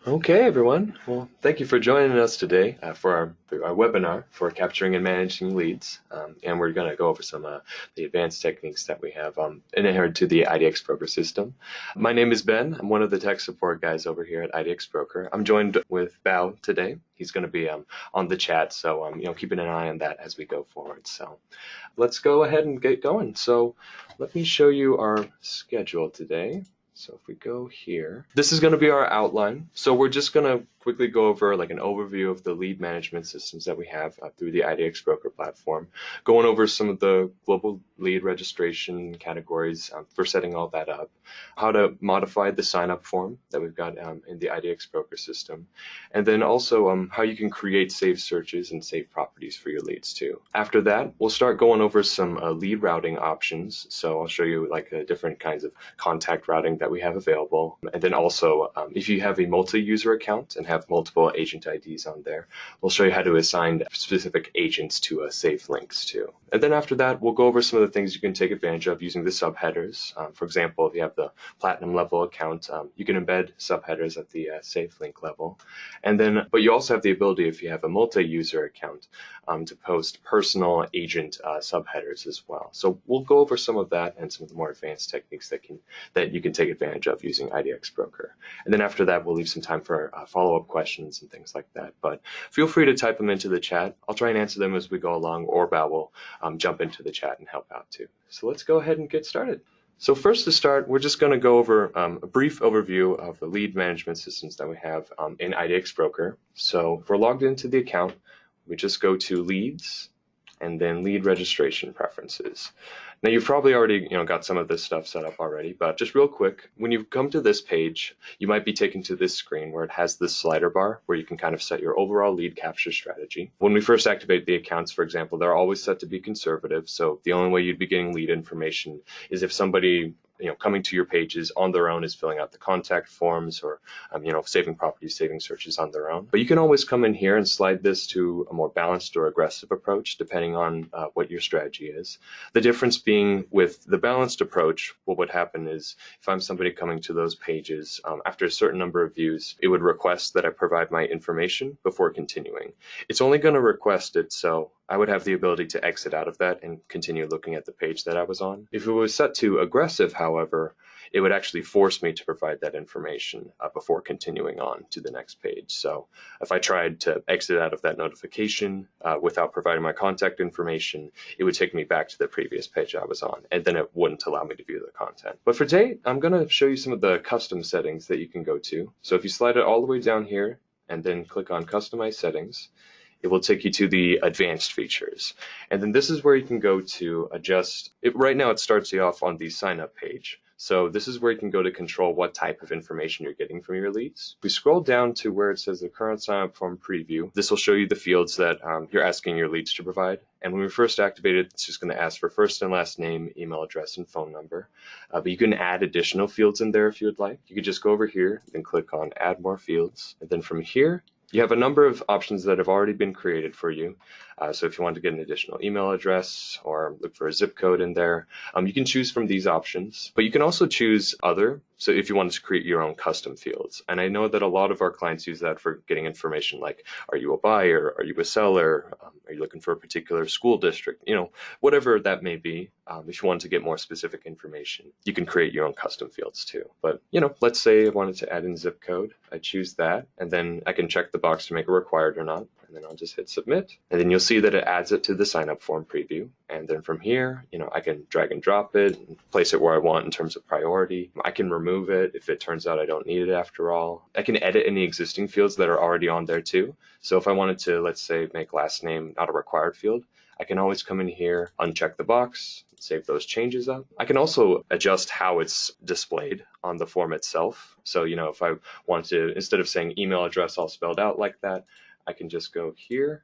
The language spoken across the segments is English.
Okay, everyone. Well, thank you for joining us today for our webinar for capturing and managing leads. And we're going to go over some the advanced techniques that we have inherent to the IDX Broker system. My name is Ben. I'm one of the tech support guys over here at IDX Broker. I'm joined with Bao today. He's going to be on the chat, so keeping an eye on that as we go forward. So let's go ahead and get going. So let me show you our schedule today. So if we go here, this is going to be our outline. So we're just going to quickly go over like an overview of the lead management systems that we have through the IDX Broker platform, going over some of the global lead registration categories for setting all that up, how to modify the sign-up form that we've got in the IDX Broker system, and then also how you can create saved searches and save properties for your leads too. After that, we'll start going over some lead routing options. So I'll show you like different kinds of contact routing that we have available. And then also, if you have a multi-user account and have multiple agent IDs on there, we'll show you how to assign specific agents to save links too. And then after that, we'll go over some of the things you can take advantage of using the subheaders. For example, if you have the platinum level account, you can embed subheaders at the save link level. And then, but you also have the ability, if you have a multi-user account, to post personal agent subheaders as well. So we'll go over some of that and some of the more advanced techniques that you can take advantage of using IDX Broker. And then after that, we'll leave some time for follow-up questions and things like that. But feel free to type them into the chat. I'll try and answer them as we go along, or Bao will jump into the chat and help out too. So let's go ahead and get started. So first to start, we're just going to go over a brief overview of the lead management systems that we have in IDX Broker. So if we're logged into the account, we just go to leads and then lead registration preferences. Now you've probably already got some of this stuff set up already, but just real quick, when you come to this page, you might be taken to this screen where it has this slider bar where you can kind of set your overall lead capture strategy. When we first activate the accounts, for example, they're always set to be conservative. So the only way you'd be getting lead information is if somebody coming to your pages on their own is filling out the contact forms or, saving properties, saving searches on their own. But you can always come in here and slide this to a more balanced or aggressive approach, depending on what your strategy is. The difference being with the balanced approach, what would happen is if I'm somebody coming to those pages, after a certain number of views, it would request that I provide my information before continuing. It's only going to request it, so I would have the ability to exit out of that and continue looking at the page that I was on. If it was set to aggressive, however, it would actually force me to provide that information before continuing on to the next page. So if I tried to exit out of that notification without providing my contact information, it would take me back to the previous page I was on, and then it wouldn't allow me to view the content. But for today, I'm going to show you some of the custom settings that you can go to. So if you slide it all the way down here and then click on Customize Settings, it will take you to the advanced features. And then this is where you can go to adjust it. Right now it starts you off on the sign up page. So this is where you can go to control what type of information you're getting from your leads. We scroll down to where it says the current sign up form preview. This will show you the fields that you're asking your leads to provide. And when we first activate it, it's just going to ask for first and last name, email address, and phone number. But you can add additional fields in there if you'd like. You could just go over here and click on add more fields. And then from here, you have a number of options that have already been created for you. So if you want to get an additional email address or look for a zip code in there, you can choose from these options. But you can also choose other. So if you wanted to create your own custom fields. And I know that a lot of our clients use that for getting information like, are you a buyer? Are you a seller? Are you looking for a particular school district? Whatever that may be. If you want to get more specific information, you can create your own custom fields too. But, let's say I wanted to add in zip code. I choose that, and then I can check the box to make it required or not. And then I'll just hit submit. And then you'll see that it adds it to the sign up form preview. And then from here, I can drag and drop it and place it where I want in terms of priority. I can remove it if it turns out I don't need it after all. I can edit any existing fields that are already on there too. So if I wanted to, let's say, make last name not a required field, I can always come in here, uncheck the box, save those changes up. I can also adjust how it's displayed on the form itself. So, if I want to, instead of saying email address all spelled out like that, I can just go here.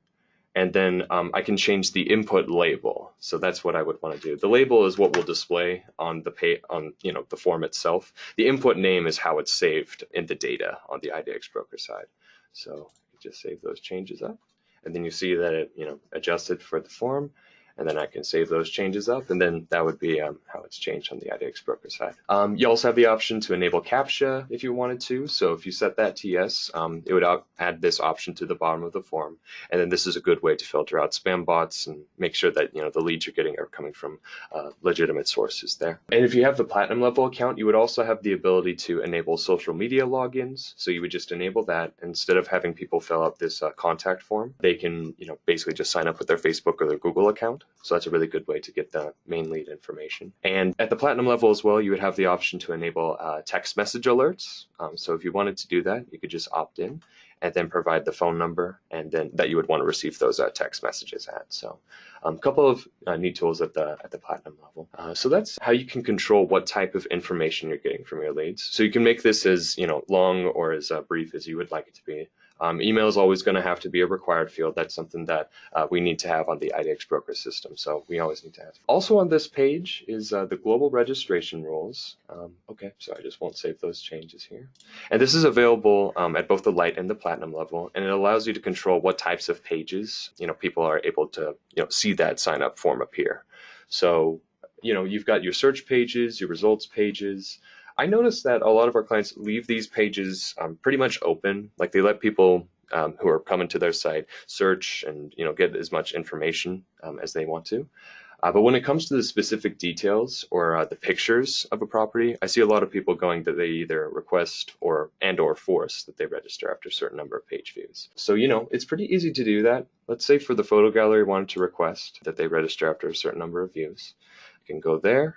And then I can change the input label. So that's what I would want to do. The label is what will display on the the form itself. The input name is how it's saved in the data on the IDX Broker side. So just save those changes up. And then you see that it adjusted for the form. and then I can save those changes up, and then that would be how it's changed on the IDX Broker side. You also have the option to enable Captcha if you wanted to. So if you set that to yes, it would add this option to the bottom of the form, and then this is a good way to filter out spam bots and make sure that the leads you're getting are coming from legitimate sources there. And if you have the platinum level account, you would also have the ability to enable social media logins. So you would just enable that. Instead of having people fill out this contact form, they can basically just sign up with their Facebook or their Google account. So that's a really good way to get the main lead information. And at the platinum level as well, you would have the option to enable text message alerts. So if you wanted to do that, you could just opt in and then provide the phone number and then that you would want to receive those text messages at. So a couple of neat tools at the platinum level. So that's how you can control what type of information you're getting from your leads. So you can make this as long or as brief as you would like it to be. Email is always going to have to be a required field. That's something that we need to have on the IDX Broker system. So we always need to have. Also on this page is the global registration rules. Okay, so I just won't save those changes here. And this is available at both the Lite and the Platinum level, and it allows you to control what types of pages people are able to see that sign up form appear. So you've got your search pages, your results pages. I noticed that a lot of our clients leave these pages pretty much open, like they let people who are coming to their site search and get as much information as they want to. But when it comes to the specific details or the pictures of a property, I see a lot of people going that they either request or force that they register after a certain number of page views. So it's pretty easy to do that. Let's say for the photo gallery wanted to request that they register after a certain number of views. I can go there.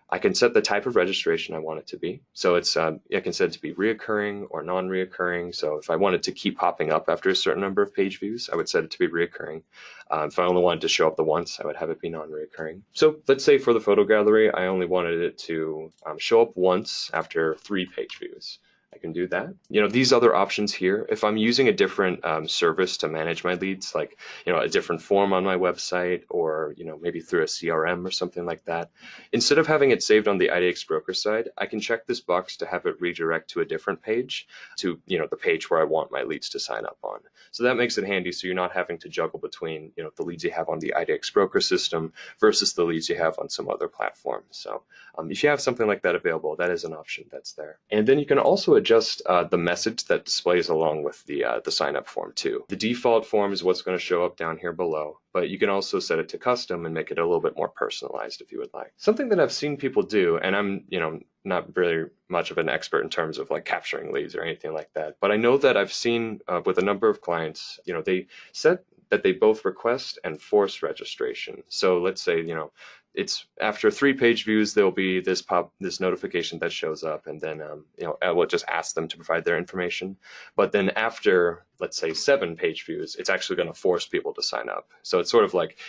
I can set the type of registration I want it to be. So it's I can set it to be reoccurring or non-reoccurring. So if I wanted to keep popping up after a certain number of page views, I would set it to be reoccurring. If I only wanted to show up the once, I would have it be non-reoccurring. So let's say for the photo gallery, I only wanted it to show up once after 3 page views. I can do that. These other options here, if I'm using a different service to manage my leads, like, a different form on my website or, maybe through a CRM or something like that, instead of having it saved on the IDX Broker side, I can check this box to have it redirect to a different page, to, the page where I want my leads to sign up on. So that makes it handy. So you're not having to juggle between, the leads you have on the IDX Broker system versus the leads you have on some other platform. So if you have something like that available, that is an option that's there. And then you can also adjust the message that displays along with the sign up form too. The default form is what's going to show up down here below, but you can also set it to custom and make it a little bit more personalized if you would like. Something that I've seen people do, and I'm not very much of an expert in terms of like capturing leads or anything like that, but I know that I've seen with a number of clients, they set that they both request and force registration. So let's say, it's after 3 page views, there'll be this notification that shows up, and then I will just ask them to provide their information. But then after, let's say 7 page views, it's actually going to force people to sign up. So it's sort of like,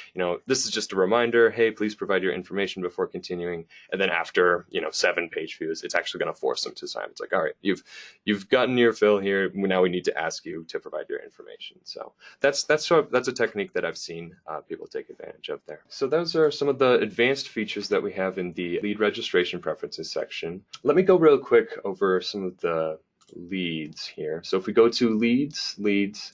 this is just a reminder, hey, please provide your information before continuing. And then after 7 page views, it's actually going to force them to sign up. It's like, all right, you've gotten your fill here. Now we need to ask you to provide your information. So that's a technique that I've seen people take advantage of there. So those are some of the advanced features that we have in the lead registration preferences section. Let me go real quick over some of the leads here. So if we go to leads,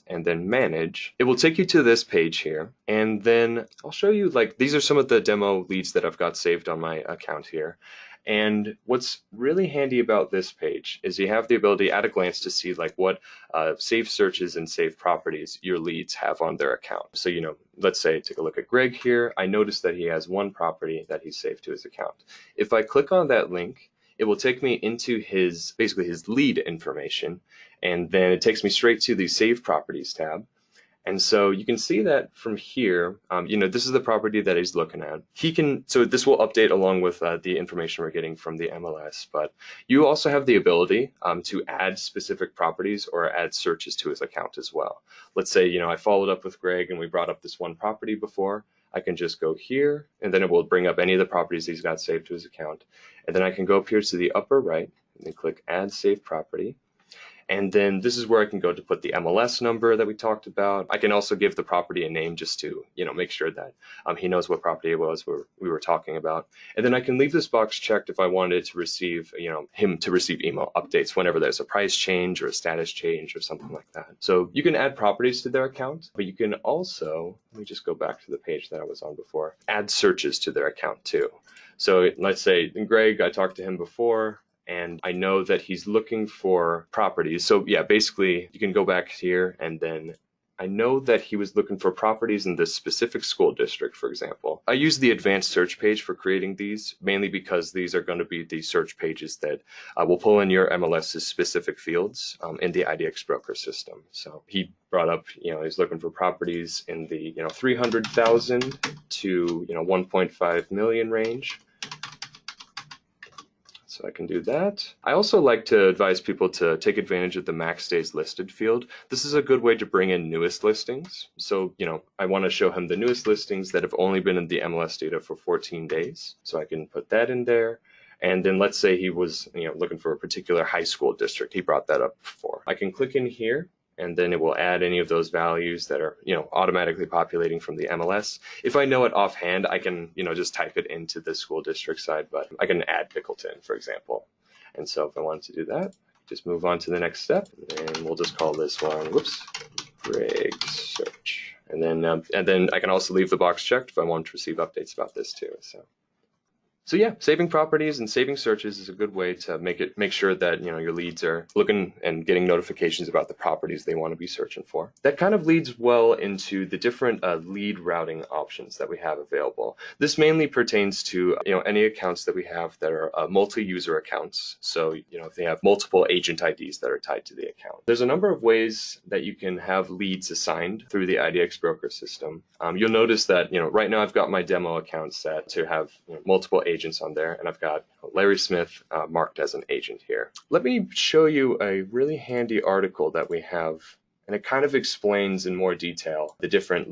and then manage, it will take you to this page here. And then I'll show you, like, these are some of the demo leads that I've got saved on my account here. And what's really handy about this page is you have the ability at a glance to see like what saved searches and saved properties your leads have on their account. So, let's say, take a look at Greg here. I noticed that he has 1 property that he's saved to his account. If I click on that link, it will take me into basically his lead information. And then it takes me straight to the Save Properties tab. And so you can see that from here, this is the property that he's looking at. So this will update along with the information we're getting from the MLS, but you also have the ability to add specific properties or add searches to his account as well. Let's say, I followed up with Greg and we brought up this 1 property before. I can just go here and then it will bring up any of the properties he's got saved to his account. And then I can go up here to the upper right and then click Add Saved Property. And then this is where I can go to put the MLS number that we talked about. I can also give the property a name just to, make sure that he knows what property it was we were talking about. And then I can leave this box checked if I wanted to receive, him to receive email updates whenever there's a price change or a status change or something like that. So you can add properties to their account, but you can also, let me just go back to the page that I was on before, add searches to their account too. So let's say Greg, I talked to him before, and I know that he's looking for properties. So yeah, basically you can go back here, and then I know that he was looking for properties in this specific school district, for example. I use the advanced search page for creating these, mainly because these are going to be the search pages that will pull in your MLS's specific fields in the IDX Broker system. So he brought up, he's looking for properties in the 300,000 to 1.5 million range. So I can do that. I also like to advise people to take advantage of the max days listed field. This is a good way to bring in newest listings. So, I want to show him the newest listings that have only been in the MLS data for 14 days. So I can put that in there. And then let's say he was, looking for a particular high school district. He brought that up before. I can click in here, and then it will add any of those values that are, automatically populating from the MLS. If I know it offhand, I can, just type it into the school district side, but I can add Pickleton, for example. And so if I wanted to do that, just move on to the next step, and we'll just call this one, Greg search. And then I can also leave the box checked if I want to receive updates about this too. So yeah, saving properties and saving searches is a good way to make sure that your leads are looking and getting notifications about the properties they want to be searching for. That kind of leads well into the different lead routing options that we have available. This mainly pertains to any accounts that we have that are multi-user accounts. So if they have multiple agent IDs that are tied to the account. There's a number of ways that you can have leads assigned through the IDX Broker system. You'll notice that right now I've got my demo account set to have multiple agents on there, and I've got Larry Smith marked as an agent here. Let me show you a really handy article that we have, and it kind of explains in more detail the different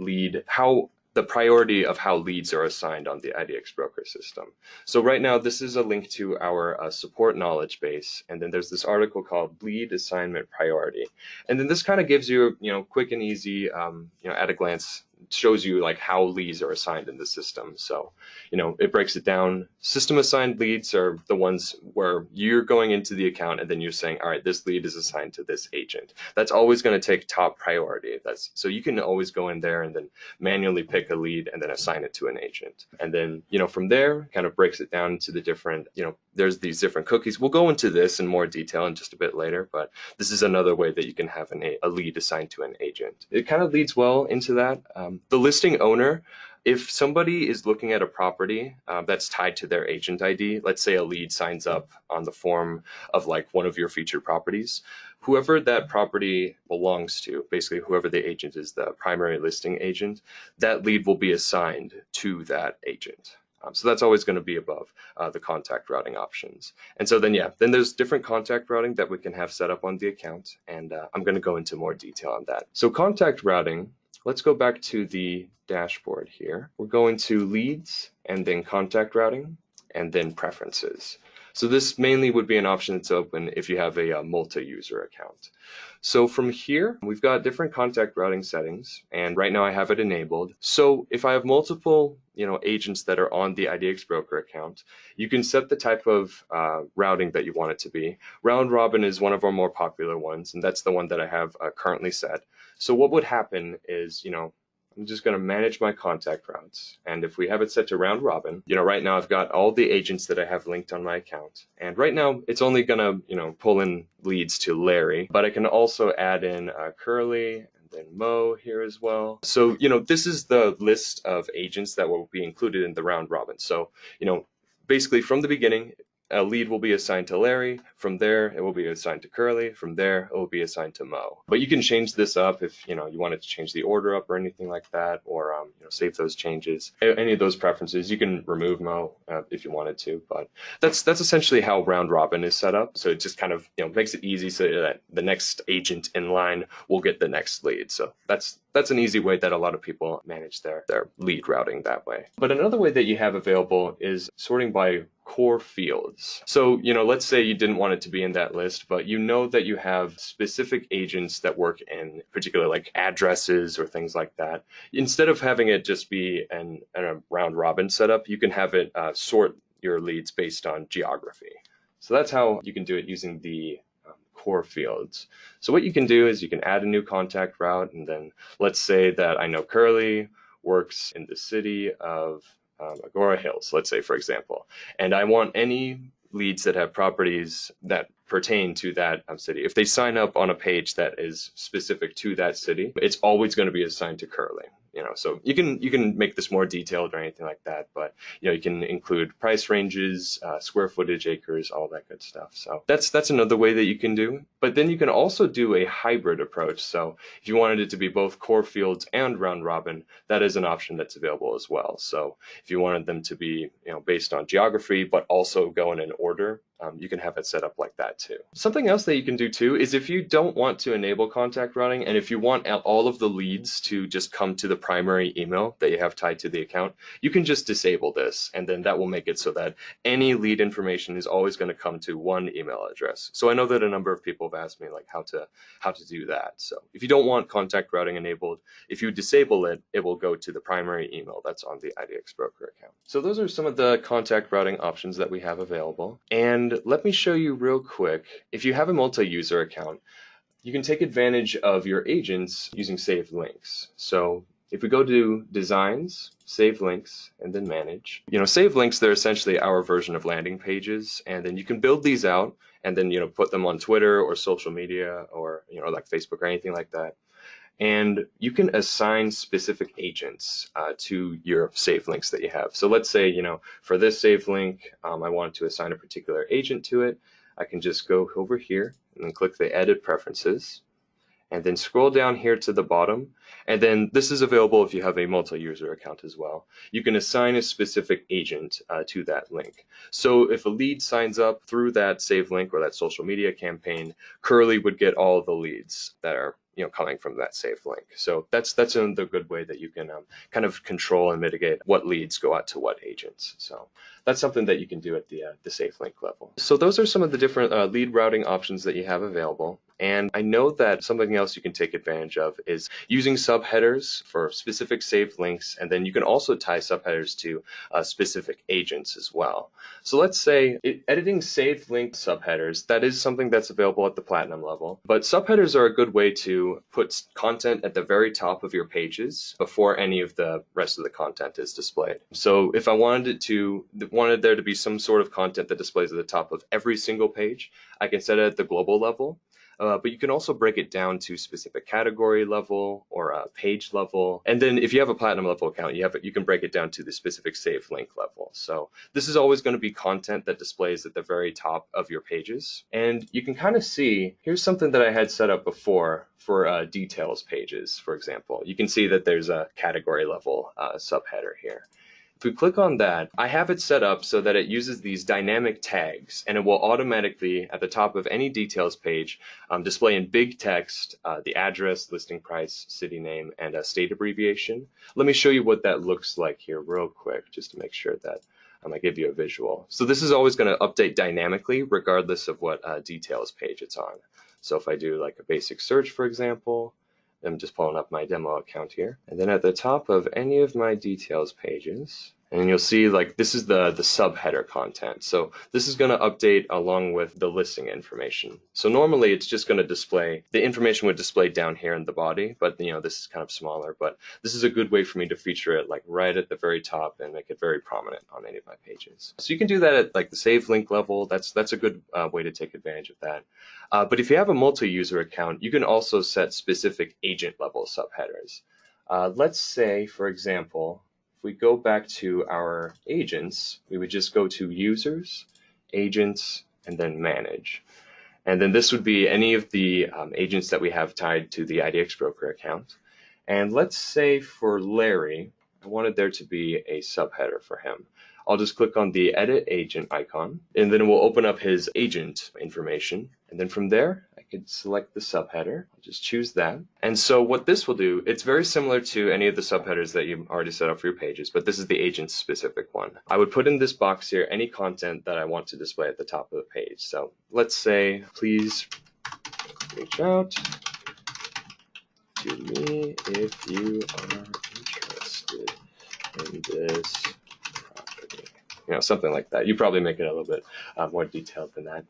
the priority of how leads are assigned on the IDX Broker system. So right now, this is a link to our support knowledge base, and then there's this article called Lead Assignment Priority. And then this kind of gives you, quick and easy, at a glance, shows you like how leads are assigned in the system. So, it breaks it down. System assigned leads are the ones where you're going into the account and then you're saying, all right, this lead is assigned to this agent. That's always going to take top priority. So you can always go in there and then manually pick a lead and then assign it to an agent. And then, from there, kind of breaks it down to the different, there's these different cookies. We'll go into this in more detail in just a bit later, but this is another way that you can have a lead assigned to an agent. It kind of leads well into that. The listing owner, if somebody is looking at a property that's tied to their agent ID, let's say a lead signs up on the form of like one of your featured properties, whoever that property belongs to, basically whoever the agent is, the primary listing agent, that lead will be assigned to that agent. So that's always going to be above the contact routing options. And so then there's different contact routing that we can have set up on the account. And I'm going to go into more detail on that. So contact routing, let's go back to the dashboard here. We're going to leads and then contact routing and then preferences. So this mainly would be an option that's open if you have a multi-user account. So from here, we've got different contact routing settings, and right now I have it enabled. So if I have multiple agents that are on the IDX Broker account, you can set the type of routing that you want it to be. Round robin is one of our more popular ones, and that's the one that I have currently set. So what would happen is, I'm just going to manage my contact routes. And if we have it set to round robin, right now I've got all the agents that I have linked on my account. And right now it's only going to, pull in leads to Larry, but I can also add in Curly and then Mo here as well. So, this is the list of agents that will be included in the round robin. So, basically from the beginning, a lead will be assigned to Larry. From there, it will be assigned to Curly. From there, it will be assigned to Mo. But you can change this up if you wanted to change the order up or anything like that, or save those changes. Any of those preferences, you can remove Mo if you wanted to. But that's essentially how round robin is set up. So it just kind of makes it easy so that the next agent in line will get the next lead. So that's an easy way that a lot of people manage their lead routing that way. But another way that you have available is sorting by core fields. So, let's say you didn't want it to be in that list, but you know that you have specific agents that work in particular like addresses or things like that. Instead of having it just be a round robin setup, you can have it sort your leads based on geography. So that's how you can do it using the core fields. So what you can do is you can add a new contact route, and then let's say that I know Curly works in the city of Agora Hills, let's say, for example, and I want any leads that have properties that pertain to that city. If they sign up on a page that is specific to that city, it's always going to be assigned to Curly. So you can make this more detailed or anything like that, but you can include price ranges, square footage, acres, all that good stuff. So that's another way that you can do. But then you can also do a hybrid approach. So if you wanted it to be both core fields and round robin, that is an option that's available as well. So if you wanted them to be based on geography, but also go in an order, you can have it set up like that too. Something else that you can do too is if you don't want to enable contact routing, and if you want all of the leads to just come to the primary email that you have tied to the account, you can just disable this, and then that will make it so that any lead information is always going to come to one email address. So I know that a number of people have asked me like how to do that. So if you don't want contact routing enabled, if you disable it, it will go to the primary email that's on the IDX Broker account. So those are some of the contact routing options that we have available. And let me show you real quick, if you have a multi-user account, you can take advantage of your agents using saved links. So if we go to designs, save links, and then manage, save links, they're essentially our version of landing pages. And then you can build these out and then, put them on Twitter or social media or, like Facebook or anything like that. And you can assign specific agents to your save links that you have. So let's say, for this save link, I want to assign a particular agent to it. I can just go over here and then click the edit preferences and then scroll down here to the bottom. And then this is available if you have a multi-user account as well. You can assign a specific agent to that link. So if a lead signs up through that save link or that social media campaign, Curly would get all of the leads that are coming from that saved link. So that's another good way that you can kind of control and mitigate what leads go out to what agents. So that's something that you can do at the safe link level. So those are some of the different lead routing options that you have available. And I know that something else you can take advantage of is using subheaders for specific saved links, and then you can also tie subheaders to specific agents as well. So let's say editing saved link subheaders, that is something that's available at the platinum level, but subheaders are a good way to put content at the very top of your pages before any of the rest of the content is displayed. So if I wanted there to be some sort of content that displays at the top of every single page, I can set it at the global level. But you can also break it down to specific category level or page level. And then if you have a platinum level account, you can break it down to the specific save link level. So this is always going to be content that displays at the very top of your pages. And you can kind of see, here's something that I had set up before for details pages, for example. You can see that there's a category level subheader here. If we click on that, I have it set up so that it uses these dynamic tags, and it will automatically, at the top of any details page, display in big text the address, listing price, city name, and a state abbreviation. Let me show you what that looks like here real quick, just to make sure that I give you a visual. So this is always going to update dynamically, regardless of what details page it's on. So if I do like a basic search, for example, I'm just pulling up my demo account here. And then at the top of any of my details pages, and you'll see like this is the subheader content. So this is going to update along with the listing information. So normally it's just going to display, the information would display down here in the body, but this is kind of smaller, but this is a good way for me to feature it like right at the very top and make it very prominent on any of my pages. So you can do that at like the save link level. That's a good way to take advantage of that. But if you have a multi-user account, you can also set specific agent level subheaders. Let's say, for example, if we go back to our agents, we would just go to users, agents, and then manage. And then this would be any of the agents that we have tied to the IDX Broker account. And let's say for Larry, I wanted there to be a subheader for him. I'll just click on the edit agent icon, and then it will open up his agent information. And then from there, I could select the subheader. I'll just choose that. And so what this will do, it's very similar to any of the subheaders that you've already set up for your pages, but this is the agent specific one. I would put in this box here any content that I want to display at the top of the page. So let's say, please reach out to me if you are interested in this property. You know, something like that. You probably make it a little bit more detailed than that.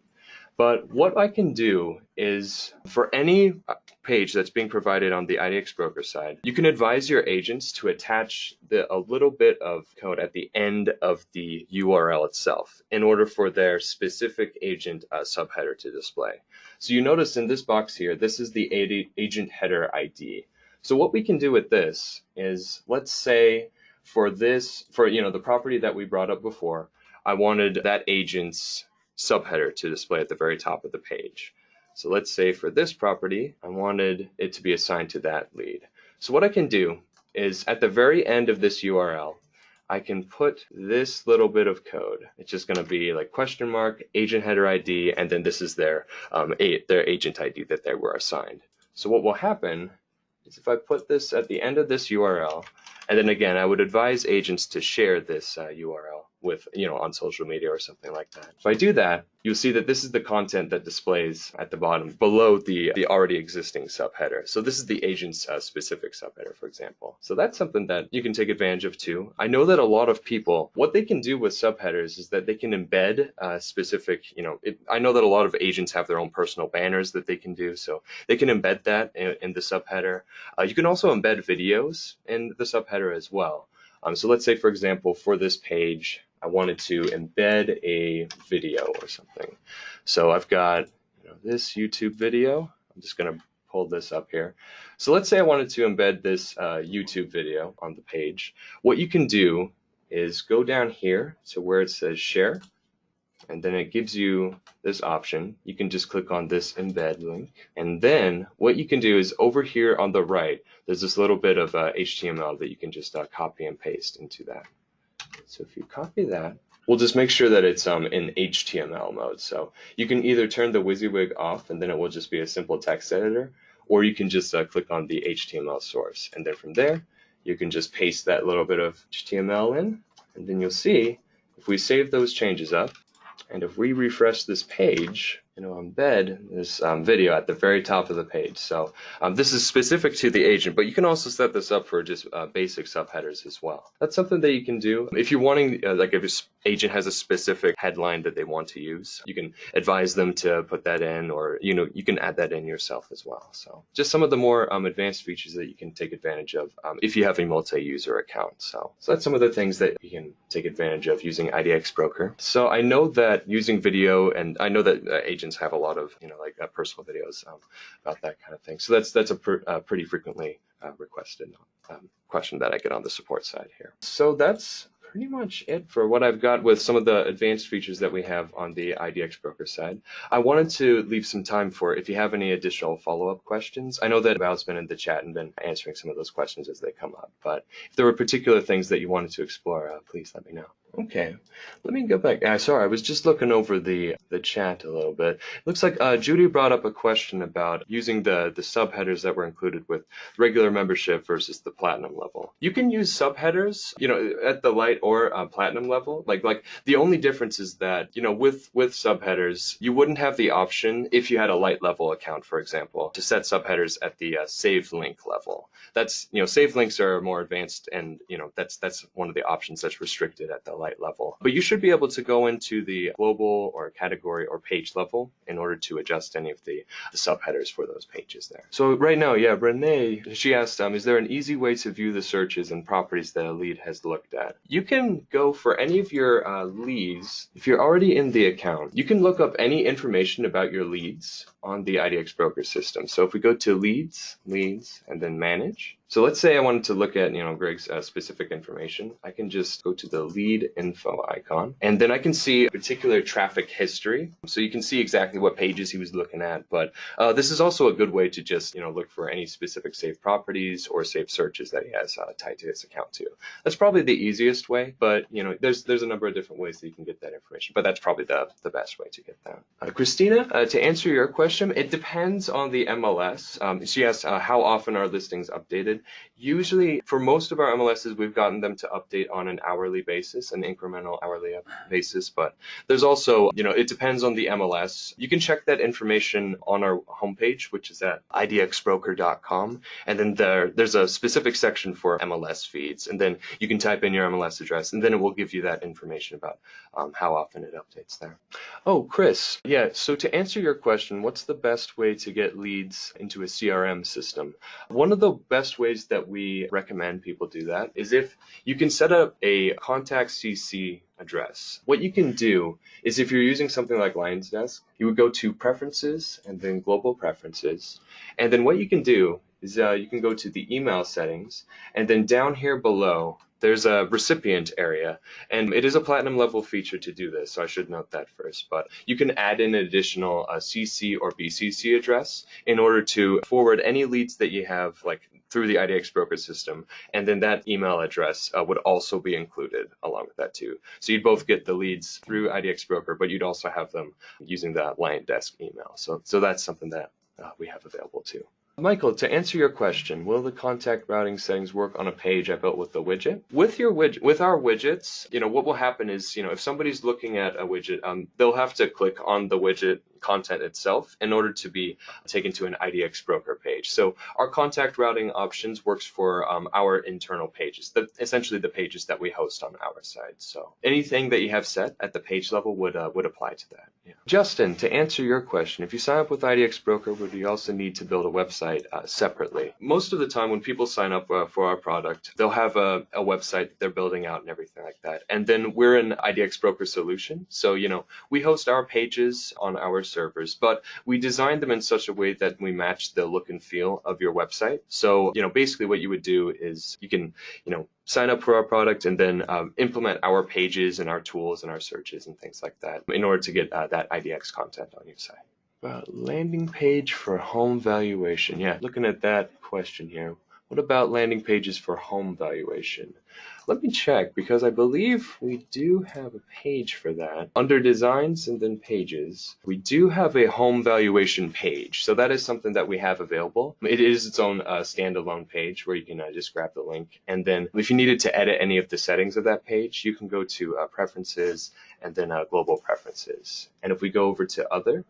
But what I can do is, for any page that's being provided on the IDX Broker side, you can advise your agents to attach a little bit of code at the end of the URL itself in order for their specific agent subheader to display. So you notice in this box here, this is the agent header ID. So what we can do with this is, let's say for the property that we brought up before, I wanted that agent's subheader to display at the very top of the page. So let's say for this property, I wanted it to be assigned to that lead. So what I can do is, at the very end of this URL, I can put this little bit of code. It's just going to be like question mark, agent header ID, and then this is their agent ID that they were assigned. So what will happen is, if I put this at the end of this URL, and then again, I would advise agents to share this URL with, on social media or something like that. If I do that, you'll see that this is the content that displays at the bottom below the already existing subheader. So this is the agent's specific subheader, for example. So that's something that you can take advantage of too. I know that a lot of people, what they can do with subheaders is that they can embed specific, I know that a lot of agents have their own personal banners that they can do. So they can embed that in the subheader. You can also embed videos in the subheader as well. So let's say, for example, for this page, I wanted to embed a video or something. So I've got this YouTube video. I'm just going to pull this up here. So let's say I wanted to embed this YouTube video on the page. What you can do is go down here to where it says share, and then it gives you this option. You can just click on this embed link. And then what you can do is, over here on the right, there's this little bit of HTML that you can just copy and paste into that. So if you copy that, we'll just make sure that it's in HTML mode. So you can either turn the WYSIWYG off, and then it will just be a simple text editor, or you can just click on the HTML source. And then from there, you can just paste that little bit of HTML in, and then you'll see, if we save those changes up, and if we refresh this page, embed this video at the very top of the page. So this is specific to the agent, but you can also set this up for just basic subheaders as well. That's something that you can do. If you're wanting, like if your agent has a specific headline that they want to use, you can advise them to put that in, or you can add that in yourself as well. So just some of the more advanced features that you can take advantage of if you have a multi-user account. So that's some of the things that you can take advantage of using IDX Broker. So I know that using video, and I know that agents have a lot of personal videos about that kind of thing. So that's a pretty frequently requested question that I get on the support side here. So that's pretty much it for what I've got with some of the advanced features that we have on the IDX Broker side. I wanted to leave some time for if you have any additional follow-up questions. I know that Val's been in the chat and been answering some of those questions as they come up, but if there were particular things that you wanted to explore, please let me know. Okay, let me go back. Sorry, I was just looking over the chat a little bit. It looks like Judy brought up a question about using the subheaders that were included with regular membership versus the platinum level. You can use subheaders, at the Lite or platinum level. Like the only difference is that, with subheaders, you wouldn't have the option if you had a Lite level account, for example, to set subheaders at the saved link level. That's, saved links are more advanced, and that's one of the options that's restricted at the Lite level. But you should be able to go into the global or category or page level in order to adjust any of the subheaders for those pages there. So right now, yeah, Renee, she asked, is there an easy way to view the searches and properties that a lead has looked at? You can go for any of your leads. If you're already in the account, you can look up any information about your leads on the IDX Broker system. So if we go to leads, and then manage, So let's say I wanted to look at, Greg's specific information. I can just go to the lead info icon, and then I can see particular traffic history. So you can see exactly what pages he was looking at. But this is also a good way to just, look for any specific saved properties or saved searches that he has tied to his account too. That's probably the easiest way, but there's a number of different ways that you can get that information. But that's probably the best way to get that. Christina, to answer your question, it depends on the MLS. She asked how often are listings updated. Usually, for most of our MLSs, we've gotten them to update on an hourly basis, an incremental hourly basis. But there's also, it depends on the MLS. You can check that information on our homepage, which is at idxbroker.com. And then there's a specific section for MLS feeds. And then you can type in your MLS address, and then it will give you that information about how often it updates there. Oh, Chris, yeah, so to answer your question, what's the best way to get leads into a CRM system? One of the best ways that we recommend people do that is if you can set up a contact CC address. What you can do is if you're using something like Lion's Desk, you would go to Preferences and then Global Preferences. And then what you can do is you can go to the email settings, and then down here below, there's a recipient area, and it is a platinum level feature to do this, so I should note that first. But you can add in an additional CC or BCC address in order to forward any leads that you have, like through the IDX Broker system, and then that email address would also be included along with that too. So you'd both get the leads through IDX Broker, but you'd also have them using the Lion Desk email. So that's something that we have available too. Michael, to answer your question, will the contact routing settings work on a page I built with the widget? With our widgets, what will happen is, if somebody's looking at a widget, they'll have to click on the widget content itself in order to be taken to an IDX Broker page. So our contact routing options works for our internal pages, essentially the pages that we host on our side. So anything that you have set at the page level would apply to that. Yeah. Justin, to answer your question, if you sign up with IDX Broker, would you also need to build a website separately? Most of the time when people sign up for our product, they'll have a website that they're building out and everything like that. And then we're an IDX Broker solution. So, we host our pages on our servers, but we design them in such a way that we match the look and feel of your website. So, basically what you would do is you can, sign up for our product and then implement our pages and our tools and our searches and things like that in order to get that IDX content on your site. Landing page for home valuation. Yeah, looking at that question here. What about landing pages for home valuation? Let me check, because I believe we do have a page for that. Under designs and then pages, we do have a home valuation page. So that is something that we have available. It is its own standalone page where you can just grab the link. And then if you needed to edit any of the settings of that page, you can go to Preferences and then Global Preferences. And if we go over to Other,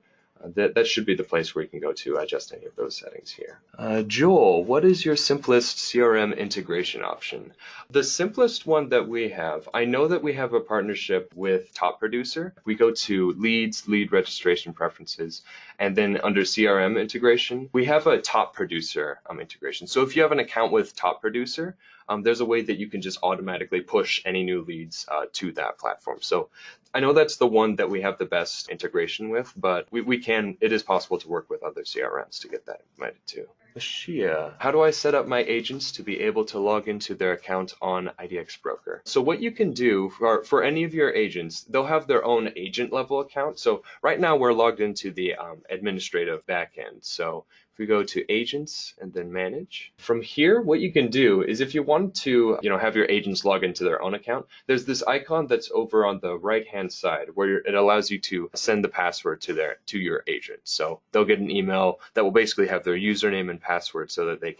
that should be the place where you can go to adjust any of those settings here. Joel, what is your simplest CRM integration option? The simplest one that we have, I know that we have a partnership with Top Producer. We go to Leads, Lead Registration Preferences, and then under CRM integration, we have a Top Producer integration. So if you have an account with Top Producer, there's a way that you can just automatically push any new leads to that platform. So I know that's the one that we have the best integration with, but it is possible to work with other CRMs to get that implemented too. Ashia, how do I set up my agents to be able to log into their account on IDX Broker? So what you can do for any of your agents, they'll have their own agent level account. So right now we're logged into the administrative backend. So if we go to agents and then manage, from here, what you can do is if you want to, have your agents log into their own account, there's this icon that's over on the right-hand side where it allows you to send the password to your agent. So they'll get an email that will basically have their username and password so that they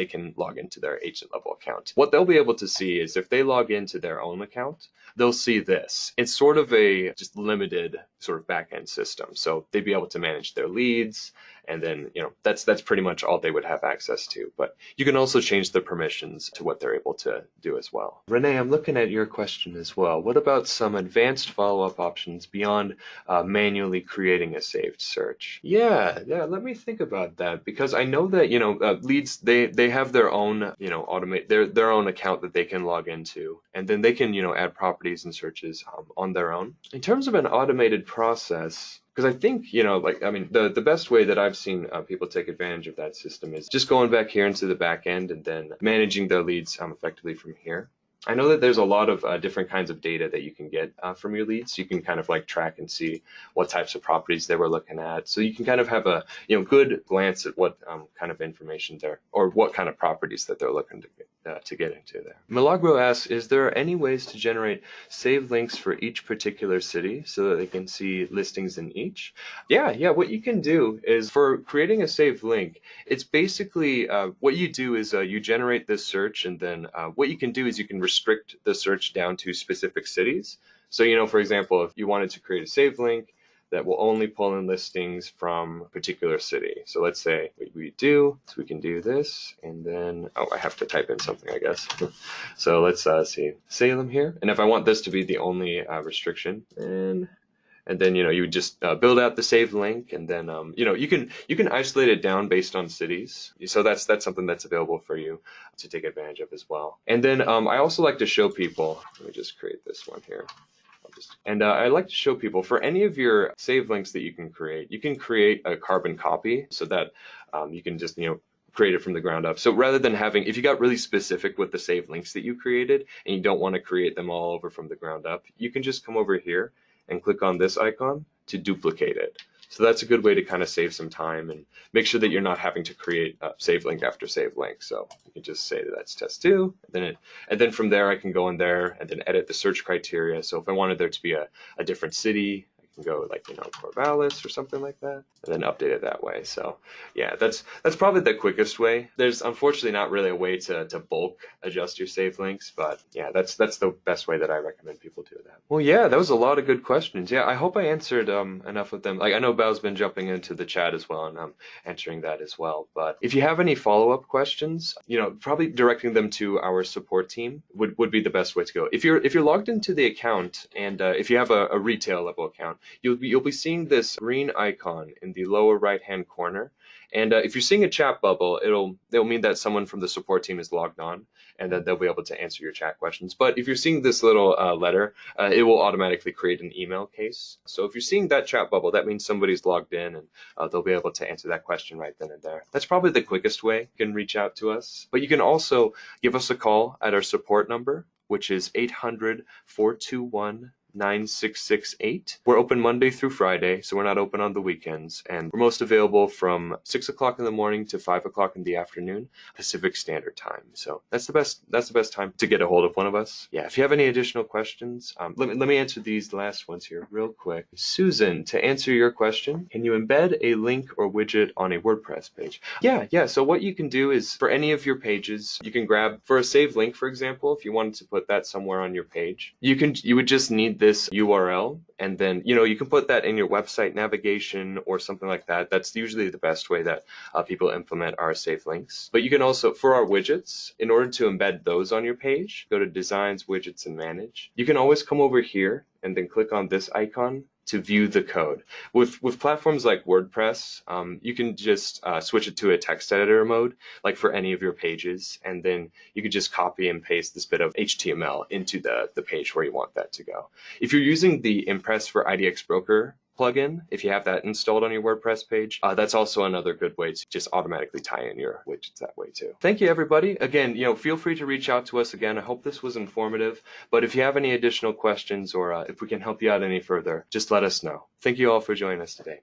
can log into their agent level account. What they'll be able to see is if they log into their own account, they'll see this. It's sort of a just limited sort of back-end system. So they'd be able to manage their leads, and then, that's pretty much all they would have access to. But you can also change the permissions to what they're able to do as well. Renee, I'm looking at your question as well. What about some advanced follow-up options beyond manually creating a saved search? Yeah, let me think about that, because I know that, leads, they have their own, automate their own account that they can log into, and then they can, add properties and searches on their own. In terms of an automated process, Because I think, like, I mean, the best way that I've seen people take advantage of that system is just going back here into the back end and then managing their leads effectively from here. I know that there's a lot of different kinds of data that you can get from your leads. You can kind of like track and see what types of properties they were looking at. So you can kind of have a good glance at what kind of information they're, or what kind of properties that they're looking to get into there. Milagro asks, is there any ways to generate save links for each particular city so that they can see listings in each? Yeah. What you can do is for creating a saved link, it's basically what you do is you generate this search, and then what you can do is you can restrict the search down to specific cities. So, for example, if you wanted to create a saved link that will only pull in listings from a particular city. So let's say what we do is we can do this, and then, oh, I have to type in something, I guess. So let's see, Salem here. And if I want this to be the only restriction, and then you would just build out the saved link, and then you can isolate it down based on cities. So that's something that's available for you to take advantage of as well. And then I also like to show people. Let me just create this one here. I like to show people for any of your saved links that you can create a carbon copy so that you can just create it from the ground up. So rather than having, if you got really specific with the saved links that you created and you don't want to create them all over from the ground up, you can just come over here and click on this icon to duplicate it. So that's a good way to kind of save some time and make sure that you're not having to create save link after save link. So you can just say that that's test 2, and then from there I can go in there and then edit the search criteria. So if I wanted there to be a different city, I can go like Corvallis or something like that, and then update it that way. So yeah, that's probably the quickest way. There's unfortunately not really a way to bulk adjust your save links, but yeah, that's the best way that I recommend people do that. Well, yeah, that was a lot of good questions. Yeah, I hope I answered enough of them. Like I know Bel's been jumping into the chat as well, and I'm answering that as well. But if you have any follow-up questions, probably directing them to our support team would be the best way to go. If you're logged into the account, and if you have a retail level account, you'll be seeing this green icon in the lower right-hand corner. And if you're seeing a chat bubble, it'll mean that someone from the support team is logged on, and then they'll be able to answer your chat questions. But if you're seeing this little letter, it will automatically create an email case. So if you're seeing that chat bubble, that means somebody's logged in, and they'll be able to answer that question right then and there. That's probably the quickest way you can reach out to us. But you can also give us a call at our support number, which is 800-421 9668. We're open Monday through Friday, so we're not open on the weekends, and we're most available from 6 o'clock in the morning to 5 o'clock in the afternoon, Pacific Standard Time. So that's the best time to get a hold of one of us. Yeah, if you have any additional questions, let me answer these last ones here real quick. Susan, to answer your question, can you embed a link or widget on a WordPress page? Yeah. So what you can do is for any of your pages, you can grab for a saved link, for example, if you wanted to put that somewhere on your page, you would just need this URL, and then you can put that in your website navigation or something like that. That's usually the best way that people implement our saved links. But you can also, for our widgets, in order to embed those on your page, go to Designs, Widgets, and Manage. You can always come over here and then click on this icon to view the code. With platforms like WordPress, you can just switch it to a text editor mode, like for any of your pages, and then you can just copy and paste this bit of HTML into the page where you want that to go. If you're using the Impress for IDX Broker plugin, if you have that installed on your WordPress page, that's also another good way to just automatically tie in your widgets that way too. Thank you, everybody. Again, feel free to reach out to us again. I hope this was informative, but if you have any additional questions or if we can help you out any further, just let us know. Thank you all for joining us today.